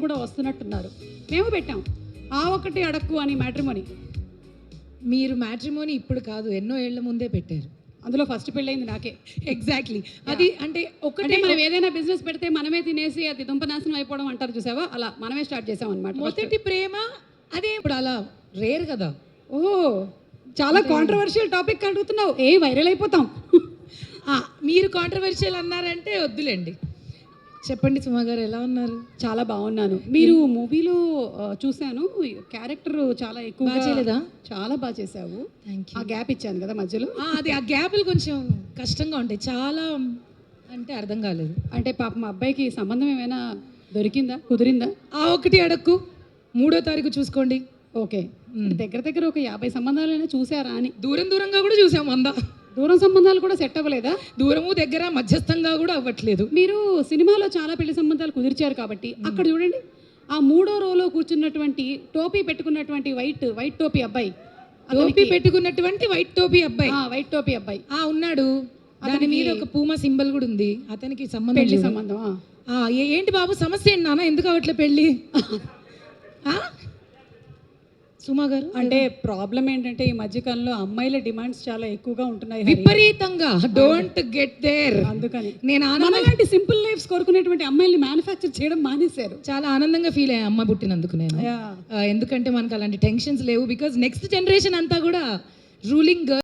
కూడా వస్తున్నట్టున్నారు. మేము పెట్టాం ఆ ఒకటి అడక్కు అని మ్యాట్రిమోని. మీరు మ్యాట్రిమోని ఇప్పుడు కాదు, ఎన్నో ఏళ్ల ముందే పెట్టారు. అందులో ఫస్ట్ పెళ్ళయింది నాకే. ఎగ్జాక్ట్లీ. అది అంటే ఒకటే మనం ఏదైనా బిజినెస్ పెడితే మనమే తినేసి అది దుంపనాశనం అయిపోవడం అంటారు చూసావా, అలా మనమే స్టార్ట్ చేసాం అనమాట. మొదటి ప్రేమ అదే ఇప్పుడు అలా రేర్ కదా. ఓ చాలా కాంట్రవర్షియల్ టాపిక్ అడుగుతున్నావు, వైరల్ అయిపోతాం. మీరు కాంట్రవర్షియల్ అన్నారంటే వద్దులేండి. చెప్పండి సుమా గారు, ఎలా ఉన్నారు? చాలా బాగున్నాను. మీరు మూవీలో చూశాను, క్యారెక్టర్ చాలా ఎక్కువ చేయలేదా? చాలా బాగా చేసావు. ఆ గ్యాప్ ఇచ్చాను కదా మధ్యలో. అది ఆ గ్యాప్లు కొంచెం కష్టంగా ఉంటాయి, చాలా అంటే అర్థం కాలేదు. అంటే పాప మా అబ్బాయికి సంబంధం ఏమైనా దొరికిందా, కుదిరిందా? ఆ ఒకటి అడక్కు 3వ తారీఖు చూసుకోండి. ఓకే, దగ్గర దగ్గర ఒక 50 సంబంధాలైనా చూసారా అని. దూరంగా కూడా చూసాం. దూరం సంబంధాలు కూడా సెట్ అవ్వలేదా? దూరము దగ్గర మధ్యస్థంగా కూడా అవ్వట్లేదు. మీరు సినిమాలో చాలా పెళ్లి సంబంధాలు కుదిర్చారు కాబట్టి అక్కడ చూడండి, ఆ 3వ రోలో కూర్చున్నటువంటి టోపీ పెట్టుకున్నటువంటి వైట్ టోపీ అబ్బాయి, టోపీ పెట్టుకున్నటువంటి వైట్ టోపీ అబ్బాయి, వైట్ టోపీ అబ్బాయి ఉన్నాడు. దాని మీద ఒక పూమా సింబల్ కూడా ఉంది. అతనికి పెళ్లి సంబంధం. ఏంటి బాబు సమస్య ఏంటి నాన్న, ఎందుకు అవట్లే పెళ్ళి? సుమా గారు, అంటే ప్రాబ్లం ఏంటంటే ఈ మధ్యకాలంలో అమ్మాయిల డిమాండ్స్ చాలా ఎక్కువగా ఉంటున్నాయి విపరీతంగా. Don't get there. అందుకని నేను అలాంటి సింపుల్ లైఫ్స్ కోరుకునేటువంటి అమ్మాయిల్ని మ్యానుఫ్యాక్చర్ చేయడం మానేశారు. చాలా ఆనందంగా ఫీల్ అయ్యా అమ్మ పుట్టినందుకు నేను. ఎందుకంటే మనకు అలాంటి టెన్షన్స్ లేవు. బికాజ్ నెక్స్ట్ జనరేషన్ అంతా కూడా రూలింగ్